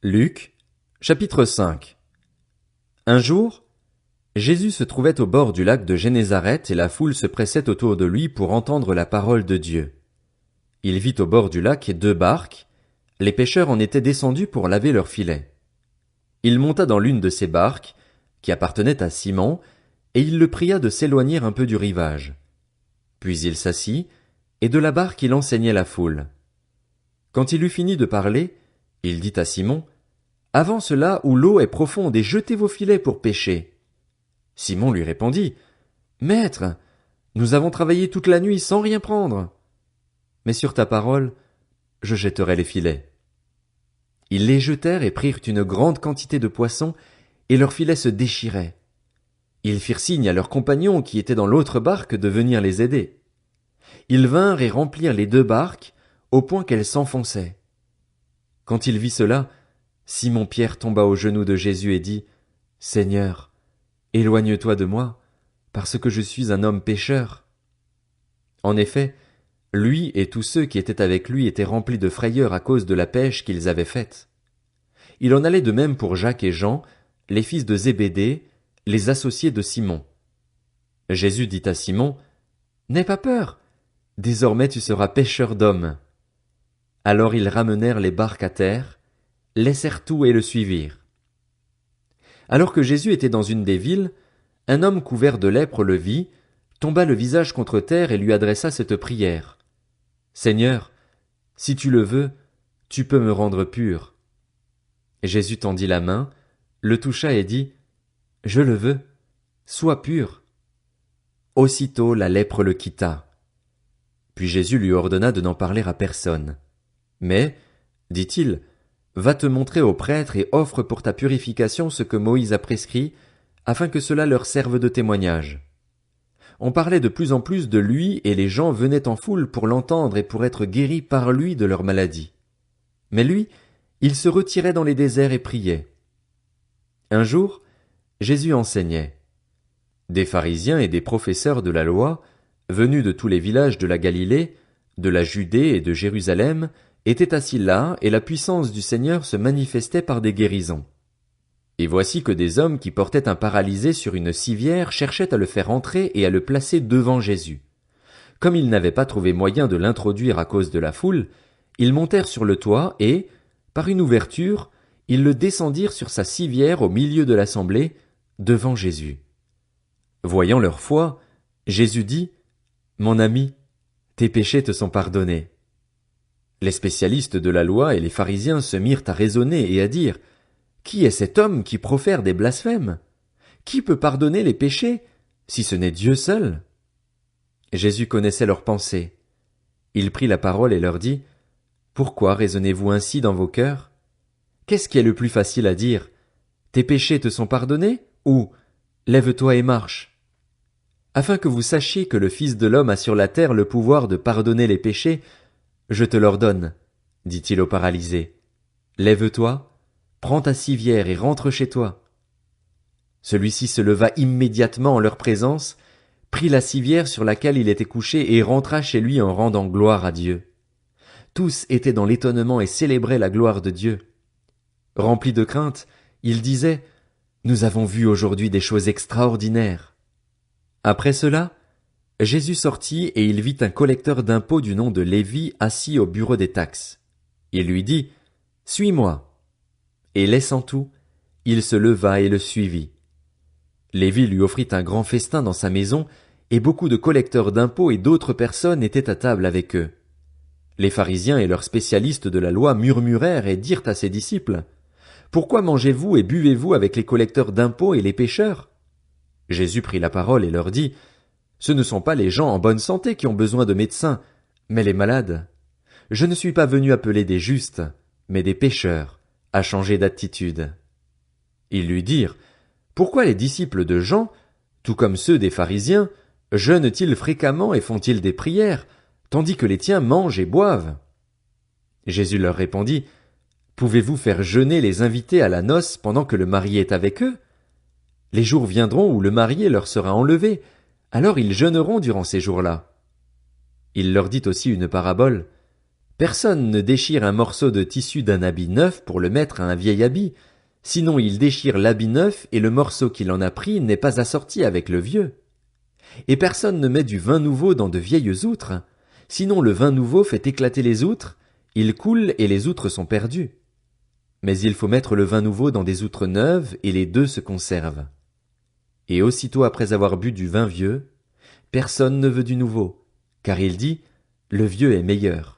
Luc, chapitre 5. Un jour, Jésus se trouvait au bord du lac de Génézareth et la foule se pressait autour de lui pour entendre la parole de Dieu. Il vit au bord du lac 2 barques. Les pêcheurs en étaient descendus pour laver leurs filets. Il monta dans l'une de ces barques, qui appartenait à Simon, et il le pria de s'éloigner un peu du rivage. Puis il s'assit, et de la barque il enseignait la foule. Quand il eut fini de parler, il dit à Simon: « Avance là où l'eau est profonde et jetez vos filets pour pêcher. » Simon lui répondit: « Maître, nous avons travaillé toute la nuit sans rien prendre. Mais sur ta parole, je jetterai les filets. » Ils les jetèrent et prirent une grande quantité de poissons, et leurs filets se déchiraient. Ils firent signe à leurs compagnons qui étaient dans l'autre barque de venir les aider. Ils vinrent et remplirent les 2 barques, au point qu'elles s'enfonçaient. Quand il vit cela, Simon-Pierre tomba aux genoux de Jésus et dit: « Seigneur, éloigne-toi de moi, parce que je suis un homme pécheur. » En effet, lui et tous ceux qui étaient avec lui étaient remplis de frayeur à cause de la pêche qu'ils avaient faite. Il en allait de même pour Jacques et Jean, les fils de Zébédée, les associés de Simon. Jésus dit à Simon: « N'aie pas peur, désormais tu seras pêcheur d'hommes. » Alors ils ramenèrent les barques à terre, laissèrent tout et le suivirent. Alors que Jésus était dans une des villes, un homme couvert de lèpre le vit, tomba le visage contre terre et lui adressa cette prière: « Seigneur, si tu le veux, tu peux me rendre pur. » Jésus tendit la main, le toucha et dit: « Je le veux, sois pur. » Aussitôt la lèpre le quitta. Puis Jésus lui ordonna de n'en parler à personne. Mais, dit-il, va te montrer aux prêtres et offre pour ta purification ce que Moïse a prescrit, afin que cela leur serve de témoignage. On parlait de plus en plus de lui et les gens venaient en foule pour l'entendre et pour être guéris par lui de leur maladie. Mais lui, il se retirait dans les déserts et priait. Un jour, Jésus enseignait. Des pharisiens et des professeurs de la loi, venus de tous les villages de la Galilée, de la Judée et de Jérusalem, étaient assis là, et la puissance du Seigneur se manifestait par des guérisons. Et voici que des hommes qui portaient un paralysé sur une civière cherchaient à le faire entrer et à le placer devant Jésus. Comme ils n'avaient pas trouvé moyen de l'introduire à cause de la foule, ils montèrent sur le toit et, par une ouverture, ils le descendirent sur sa civière au milieu de l'assemblée, devant Jésus. Voyant leur foi, Jésus dit: « Mon ami, tes péchés te sont pardonnés. » Les spécialistes de la loi et les pharisiens se mirent à raisonner et à dire: « Qui est cet homme qui profère des blasphèmes? Qui peut pardonner les péchés, si ce n'est Dieu seul? » Jésus connaissait leurs pensées. Il prit la parole et leur dit: « Pourquoi raisonnez-vous ainsi dans vos cœurs? Qu'est-ce qui est le plus facile à dire? Tes péchés te sont pardonnés? Ou lève-toi et marche? Afin que vous sachiez que le Fils de l'homme a sur la terre le pouvoir de pardonner les péchés, je te l'ordonne, dit-il au paralysé. Lève-toi, prends ta civière et rentre chez toi. » Celui-ci se leva immédiatement en leur présence, prit la civière sur laquelle il était couché et rentra chez lui en rendant gloire à Dieu. Tous étaient dans l'étonnement et célébraient la gloire de Dieu. Remplis de crainte, ils disaient: « Nous avons vu aujourd'hui des choses extraordinaires. » Après cela, Jésus sortit et il vit un collecteur d'impôts du nom de Lévi assis au bureau des taxes. Il lui dit: « Suis-moi. » Et laissant tout, il se leva et le suivit. Lévi lui offrit un grand festin dans sa maison, et beaucoup de collecteurs d'impôts et d'autres personnes étaient à table avec eux. Les pharisiens et leurs spécialistes de la loi murmurèrent et dirent à ses disciples: « Pourquoi mangez-vous et buvez-vous avec les collecteurs d'impôts et les pécheurs? » Jésus prit la parole et leur dit: « Ce ne sont pas les gens en bonne santé qui ont besoin de médecins, mais les malades. Je ne suis pas venu appeler des justes, mais des pécheurs, à changer d'attitude. » Ils lui dirent: « Pourquoi les disciples de Jean, tout comme ceux des pharisiens, jeûnent-ils fréquemment et font-ils des prières, tandis que les tiens mangent et boivent? » Jésus leur répondit: « Pouvez-vous faire jeûner les invités à la noce pendant que le marié est avec eux? Les jours viendront où le marié leur sera enlevé, alors ils jeûneront durant ces jours-là. » Il leur dit aussi une parabole: Personne ne déchire un morceau de tissu d'un habit neuf pour le mettre à un vieil habit, sinon il déchire l'habit neuf et le morceau qu'il en a pris n'est pas assorti avec le vieux. Et personne ne met du vin nouveau dans de vieilles outres, sinon le vin nouveau fait éclater les outres, il coule et les outres sont perdues. Mais il faut mettre le vin nouveau dans des outres neuves et les deux se conservent. Et aussitôt après avoir bu du vin vieux, personne ne veut du nouveau, car il dit, le vieux est meilleur.